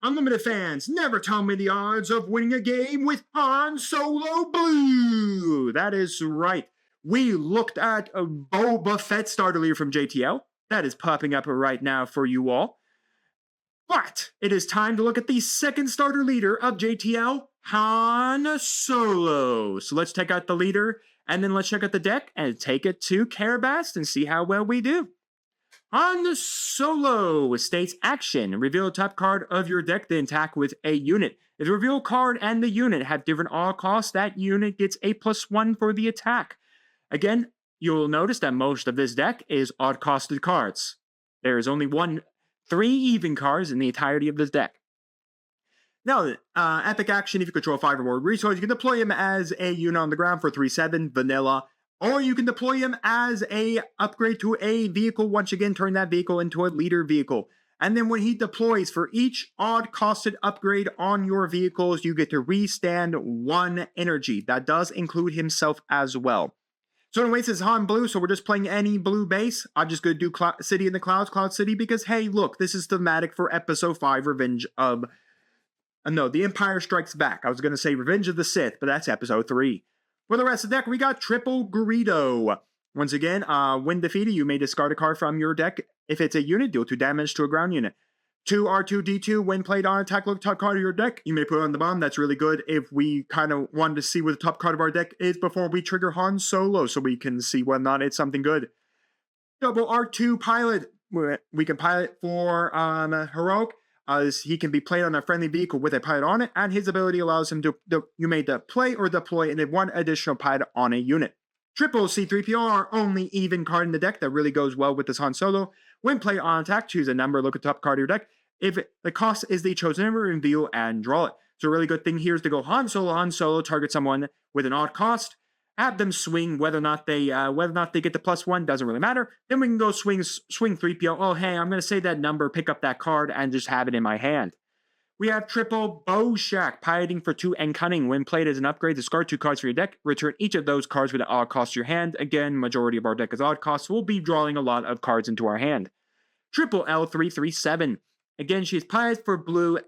Unlimited fans, never tell me the odds of winning a game with Han Solo Blue. That is right. We looked at a Boba Fett starter leader from JTL. That is popping up right now for you all. But it is time to look at the second starter leader of JTL, Han Solo. So let's check out the leader, and then let's check out the deck and take it to Carabast and see how well we do. Han Solo states action. Reveal the top card of your deck, then attack with a unit. If the reveal card and the unit have different all costs, that unit gets a +1 for the attack. Again, you'll notice that most of this deck is odd costed cards. There is only 3 even cards in the entirety of this deck. Now, epic action, if you control 5 or more resources, you can deploy him as a unit on the ground for 3/7, vanilla. Or you can deploy him as a upgrade to a vehicle. Once again, turn that vehicle into a leader vehicle. And then when he deploys, for each odd costed upgrade on your vehicles, you get to restand 1 energy. That does include himself as well. So anyways, this is Han Blue, so we're just playing any blue base. I'm just going to do City in the Clouds, Cloud City, because hey, look, this is thematic for Episode 5, Revenge of... no, The Empire Strikes Back. I was going to say Revenge of the Sith, but that's Episode 3. For the rest of the deck, we got Triple Greedo. Once again, when defeated, you may discard a card from your deck. If it's a unit, deal 2 damage to a ground unit. 2 R2-D2, when played on attack, look top card of your deck. You may put it on the bottom. That's really good if we kind of wanted to see what the top card of our deck is before we trigger Han Solo, so we can see whether or not it's something good. Double R2 Pilot. We can pilot for Heroic. He can be played on a friendly vehicle with a pilot on it, and his ability allows him to, you may play or deploy and 1 additional pilot on a unit. Triple C3PO, our only even card in the deck that really goes well with this Han Solo. When played on attack, choose a number, look at the top card of your deck. If the cost is the chosen number, reveal and draw it. So a really good thing here is to go Han Solo, target someone with an odd cost, have them swing, whether or not they get the +1 doesn't really matter. Then we can go swing 3PO. Oh, hey, I'm going to say that number, pick up that card, and just have it in my hand. We have Triple Boshak, piloting for 2 and cunning. When played as an upgrade, discard 2 cards for your deck. Return each of those cards with an odd cost to your hand. Again, majority of our deck is odd costs. We'll be drawing a lot of cards into our hand. Triple L337. Again, she's piloted for blue.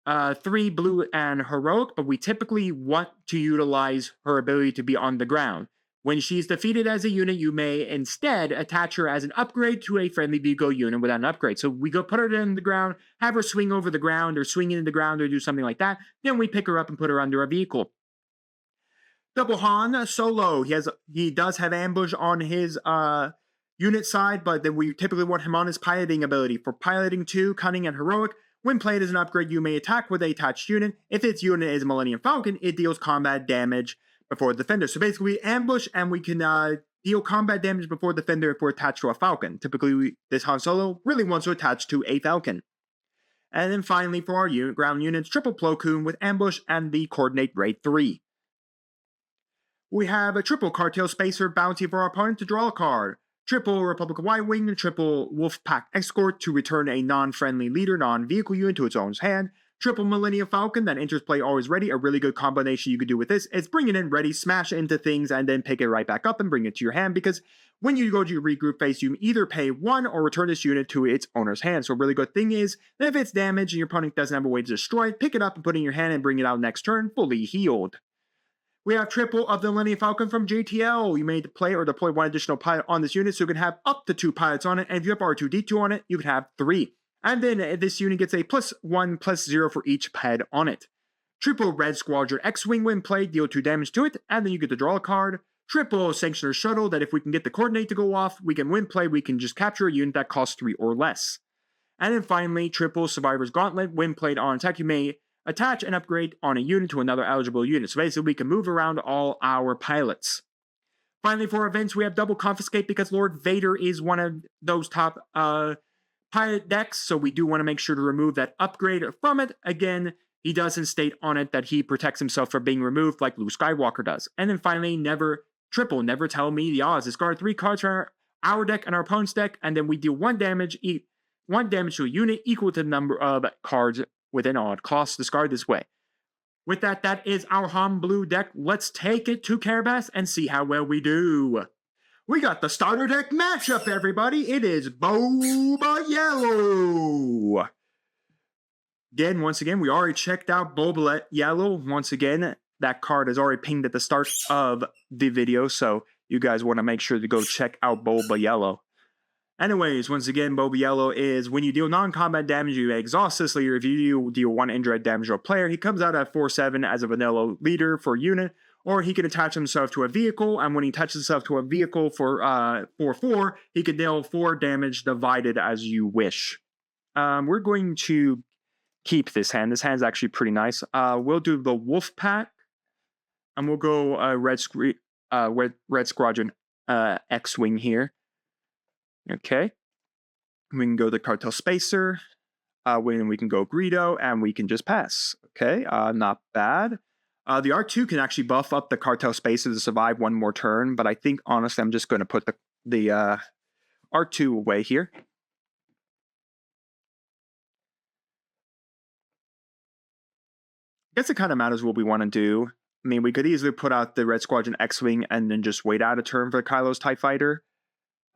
3 blue and heroic, but we typically want to utilize her ability to be on the ground. When she's defeated as a unit, you may instead attach her as an upgrade to a friendly vehicle unit without an upgrade. So we go put her in the ground, have her swing over the ground, or swing into the ground, or do something like that. Then we pick her up and put her under a vehicle. Double Han Solo. He does have ambush on his unit side, but then we typically want him on his piloting ability. For piloting 2, cunning and heroic, when played as an upgrade, you may attack with a attached unit. If its unit is a Millennium Falcon, it deals combat damage before the defender. So basically, we ambush and we can deal combat damage before the defender if we're attached to a Falcon. Typically, this Han Solo really wants to attach to a Falcon. And then finally, for our ground units, Triple Plo Koon with ambush and the coordinate rate 3. We have a Triple Cartel Spacer bounty for our opponent to draw a card. Triple Republic Y-Wing, Triple Wolfpack Escort to return a non-friendly leader, non-vehicle unit to its own hand. Triple Millennium Falcon that enters play always ready. A really good combination you could do with this is bring it in ready, smash it into things, and then pick it right back up and bring it to your hand, because when you go to your regroup phase, you either pay 1 or return this unit to its owner's hand. So a really good thing is that if it's damaged and your opponent doesn't have a way to destroy it, pick it up and put it in your hand and bring it out next turn fully healed. We have Triple of the Millennium Falcon from JTL. You may play or deploy 1 additional pilot on this unit, so you can have up to 2 pilots on it. And if you have R2-D2 on it, you can have 3. And then this unit gets a +1/+0 for each ped on it. Triple Red Squadron X-Wing, when played, deal 2 damage to it, and then you get to draw a card. Triple Sanctioner Shuttle, that if we can get the coordinate to go off, we can play, we can just capture a unit that costs 3 or less. And then finally, Triple Survivor's Gauntlet, when played on attack, you may attach an upgrade on a unit to another eligible unit. So basically, we can move around all our pilots. Finally, for events, we have Double Confiscate, because Lord Vader is one of those top pilot decks, so we do want to make sure to remove that upgrade from it. Again, he doesn't state on it that he protects himself from being removed like Luke Skywalker does. And then finally, never tell me the odds. Discard 3 cards from our deck and our opponent's deck, and then we deal 1 damage to a unit equal to the number of cards with an odd cost. Discard this way. With that, that is our Han Blue deck. Let's take it to Carabast and see how well we do. We got the starter deck matchup, everybody. It is Boba Yellow Again, once again, we already checked out Boba Yellow. Once again, that card is already pinged at the start of the video, so you guys want to make sure to go check out Boba Yellow. Anyways, once again, Boba Yellow is when you deal non-combat damage, you exhaust this leader. If you deal 1 indirect damage to a player, he comes out at 4/7 as a vanilla leader for a unit, or he can attach himself to a vehicle, and when he attaches himself to a vehicle for 4/4, he can deal 4 damage divided as you wish. We're going to keep this hand. This hand's actually pretty nice. We'll do the Wolf Pack, and we'll go Red Squadron X-Wing here. Okay. We can go the Cartel Spacer. We can go Greedo, and we can just pass. Okay, not bad. The R2 can actually buff up the Cartel Spacer to survive 1 more turn, but I think, honestly, I'm just going to put the R2 away here. I guess it kind of matters what we want to do. I mean, we could easily put out the Red Squadron X-Wing and then just wait out a turn for Kylo's TIE Fighter.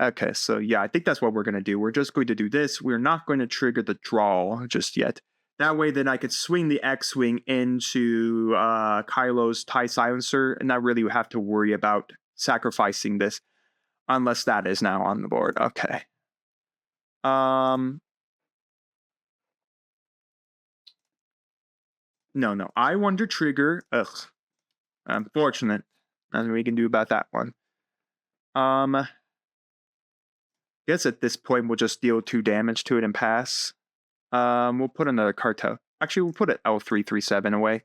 Okay, so yeah, I think that's what we're going to do. We're just going to do this. We're not going to trigger the draw just yet. That way, then I could swing the X-Wing into Kylo's TIE Silencer, and not really have to worry about sacrificing this, unless that is now on the board. Okay. No, I want to trigger. Ugh. Unfortunate. Nothing we can do about that one. Guess at this point we'll just deal 2 damage to it and pass. We'll put another Cartel. Actually, we'll put it L337 away.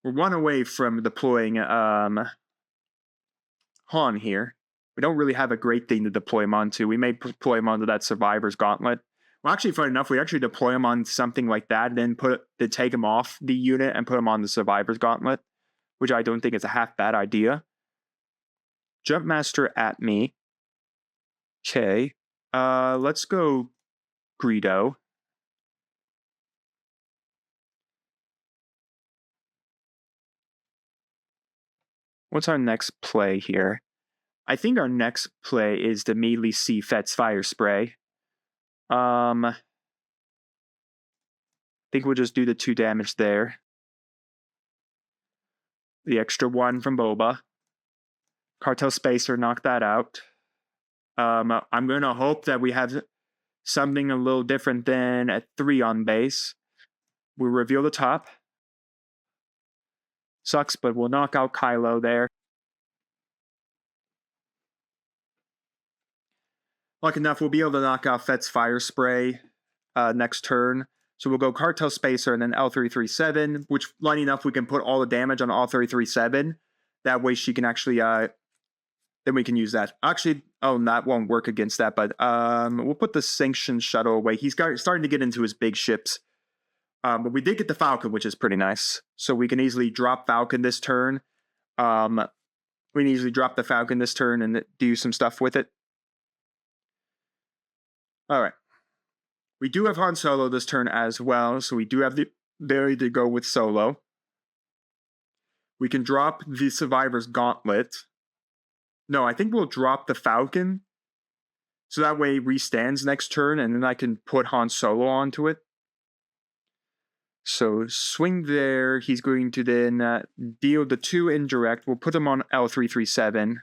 We're 1 away from deploying Han here. We don't really have a great thing to deploy him onto. We may deploy him onto that Survivor's Gauntlet. Well, actually, funny enough, we actually deploy him on something like that, then take him off the unit and put him on the Survivor's Gauntlet, which I don't think is a half bad idea. Jumpmaster at me. Okay. Let's go Greedo. What's our next play here? I think our next play is to immediately see Fett's Fire Spray. I think we'll just do the 2 damage there. The extra 1 from Boba. Cartel Spacer, knock that out. I'm going to hope that we have something a little different than a 3 on base. We'll reveal the top. Sucks, but we'll knock out Kylo there. Lucky enough, we'll be able to knock out Fett's Fire Spray next turn. So we'll go Cartel Spacer and then L337, which, lucky enough, we can put all the damage on L337. That way she can actually... then we can use that. Actually, that won't work against that, but we'll put the Sanctioned Shuttle away. He's starting to get into his big ships. But we did get the Falcon, which is pretty nice. So we can easily drop Falcon this turn. We can easily drop the Falcon this turn and do some stuff with it. All right. We do have Han Solo this turn as well, so we do have the ability to go with Solo. We can drop the Survivor's Gauntlet. No, I think we'll drop the Falcon, so that way he restands next turn, and then I can put Han Solo onto it. So swing there. He's going to then deal the 2 indirect. We'll put him on L337.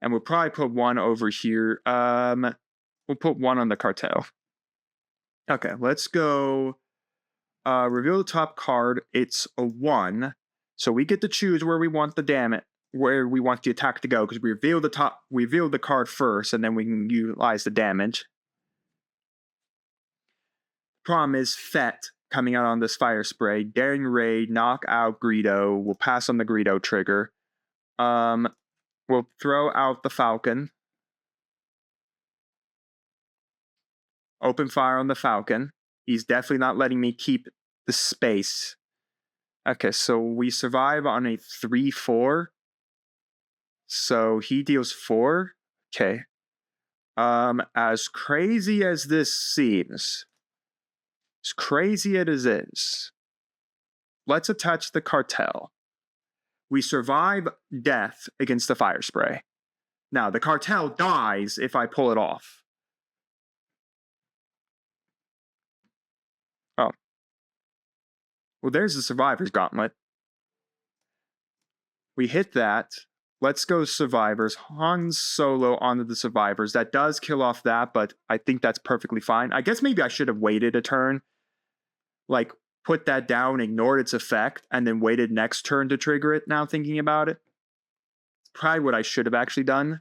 And we'll probably put 1 over here. We'll put 1 on the Cartel. Okay, let's go. Reveal the top card. It's a 1. So we get to choose where we want the damage, where we want the attack to go, because we reveal the card first, and then we can utilize the damage. Problem is Fett coming out on this Fire Spray. Daring Raid, knock out Greedo. We'll pass on the Greedo trigger. We'll throw out the Falcon. Open fire on the Falcon. He's definitely not letting me keep the space. Okay, so we survive on a 3/4. So he deals 4. Okay. As crazy as this seems, as crazy as it is, let's attach the Cartel. We survive death against the Fire Spray. Now, the cartel dies if I pull it off. Oh. Well, there's the Survivor's Gauntlet. We hit that. Let's go Survivors. Han Solo onto the Survivors. That does kill off that, but I think that's perfectly fine. I guess maybe I should have waited a turn. Like, put that down, ignored its effect, and then waited next turn to trigger it, now thinking about it. Probably what I should have actually done.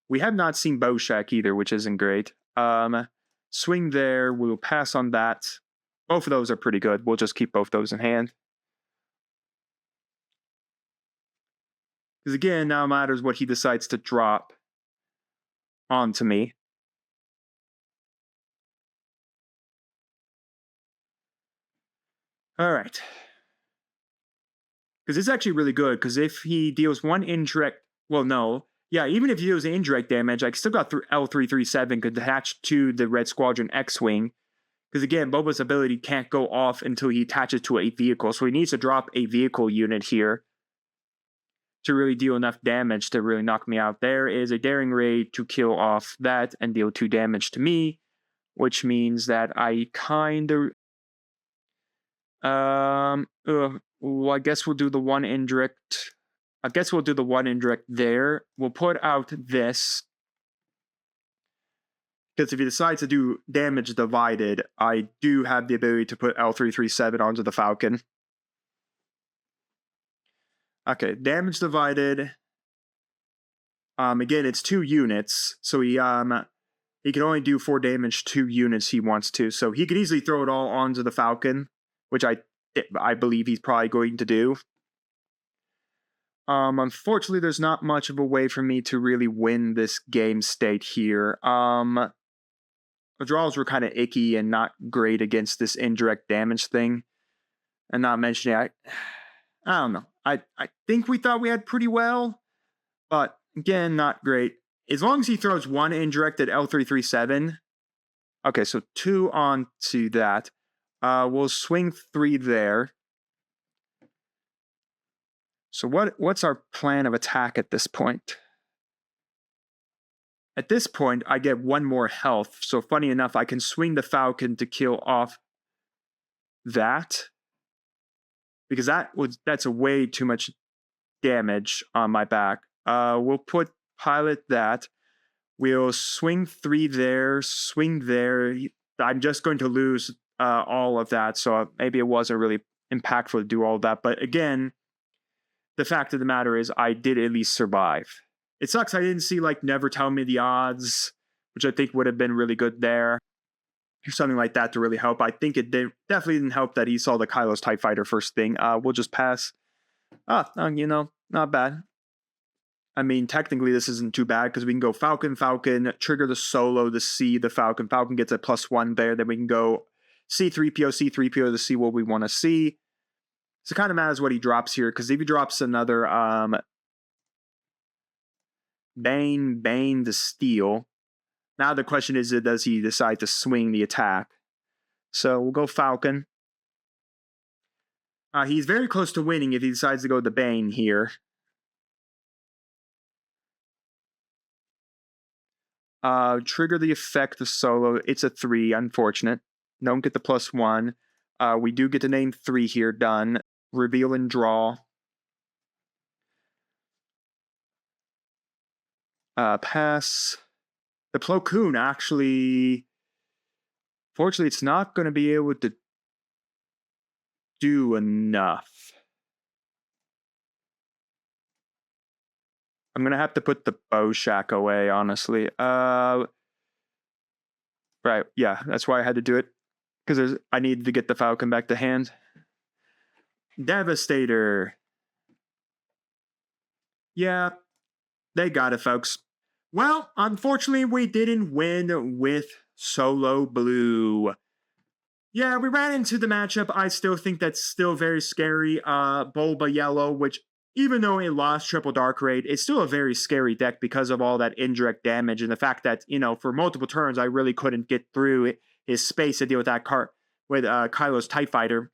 We have not seen Boshak either, which isn't great. Swing there. We'll pass on that. Both of those are pretty good. We'll just keep both those in hand. Because again, now matters what he decides to drop onto me. All right. Because it's actually really good, because if he deals one indirect... Well, no. Yeah, even if he deals indirect damage, I still got 𝐿337 could attach to the Red Squadron X-Wing. Because again, Boba's ability can't go off until he attaches to a vehicle. So he needs to drop a vehicle unit here to really deal enough damage to really knock me out. There is a Daring Raid to kill off that and deal 2 damage to me, which means that I kind of... well, I guess we'll do the one indirect. I guess we'll do the one indirect there. We'll put out this. Because if he decides to do damage divided, I do have the ability to put 𝐿337 onto the Falcon. Okay, damage divided. Again, it's 2 units, so he can only do 4 damage 2 units he wants to. So he could easily throw it all onto the Falcon, which I believe he's probably going to do. Unfortunately, there's not much of a way for me to really win this game state here. The draws were kind of icky and not great against this indirect damage thing. And not mentioning, I don't know. I think we thought we had pretty well, but again, not great. As long as he throws 1 indirect at 𝐿337. Okay, so 2 onto that. We'll swing 3 there. So what's our plan of attack at this point? At this point, I get 1 more health. So funny enough, I can swing the Falcon to kill off that. Because that's a way too much damage on my back. We'll put pilot that. We'll swing 3 there, swing there. I'm just going to lose all of that, so maybe it wasn't really impactful to do all of that. But again, the fact of the matter is I did at least survive. It sucks I didn't see, like, Never Tell Me the Odds, which I think would have been really good there. Or something like that to really help. I think it definitely didn't help that he saw the Kylo's TIE Fighter first thing. We'll just pass. You know, not bad. I mean, technically this isn't too bad because we can go Falcon, trigger the Solo to see the Falcon. Falcon gets a +1 there. Then we can go C-3PO to see what we want to see. So it kind of matters what he drops here, because if he drops another Bane to steal, now the question is, does he decide to swing the attack? So we'll go Falcon. He's very close to winning if he decides to go the Bane here. Trigger the effect of Solo. It's a 3, unfortunate. Don't get the +1. We do get to name 3 here, done. Reveal and draw. Pass. The Plo Koon actually... Fortunately, it's not going to be able to do enough. I'm going to have to put the Boshak away, honestly. Right, yeah, that's why I had to do it. Because I needed to get the Falcon back to hand. Devastator. Yeah, they got it, folks. Well, unfortunately, we didn't win with Solo Blue. Yeah, we ran into the matchup. I still think that's still very scary. Boba Yellow, which, even though it lost Triple Dark Raid, it's still a very scary deck because of all that indirect damage and the fact that, you know, for multiple turns, I really couldn't get through his space to deal with that card with Kylo's TIE Fighter.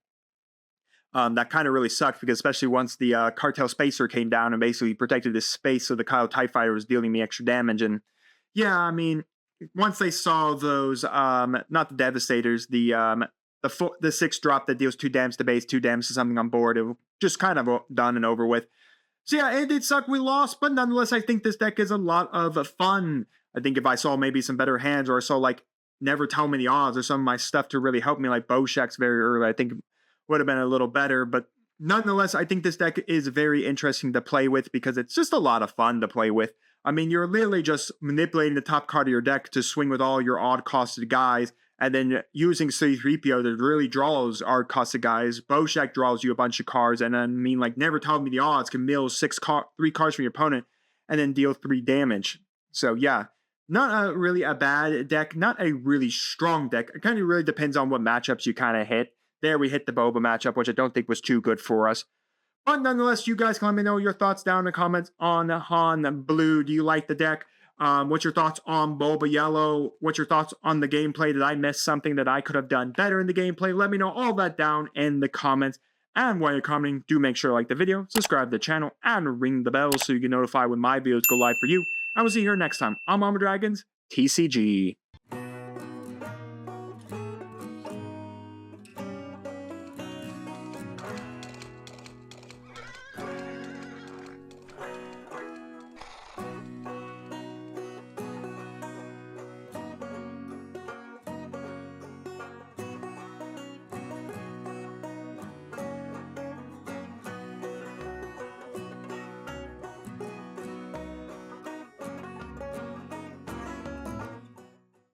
That kind of really sucked because especially once the cartel spacer came down and basically protected this space, so the Kyle TIE Fighter was dealing me extra damage. And yeah, I mean, once they saw those, not the Devastators, the 6 drop that deals 2 damage to base, 2 damage to something on board, it was just kind of done and over with. So yeah, it did suck we lost, but nonetheless, I think this deck is a lot of fun. I think if I saw maybe some better hands, or I saw like Never Tell Me the Odds or some of my stuff to really help me, like Boshak's very early, I think would have been a little better. But nonetheless, I think this deck is very interesting to play with because it's just a lot of fun to play with. I mean, you're literally just manipulating the top card of your deck to swing with all your odd costed guys, and then using C3PO that really draws odd costed guys. Boshak draws you a bunch of cards, and then, I mean, like, Never Tell Me the Odds can mill 3 cards from your opponent and then deal 3 damage. So yeah, not really a bad deck, not a really strong deck. It kind of really depends on what matchups you kind of hit. There we hit the Boba matchup, which I don't think was too good for us. But nonetheless, you guys can let me know your thoughts down in the comments on Han Blue. Do you like the deck? What's your thoughts on Boba Yellow? What's your thoughts on the gameplay? Did I miss something that I could have done better in the gameplay? Let me know all that down in the comments. And while you're commenting, do make sure to like the video, subscribe to the channel, and ring the bell so you get notified when my videos go live for you. I will see you here next time on Mama Dragons TCG.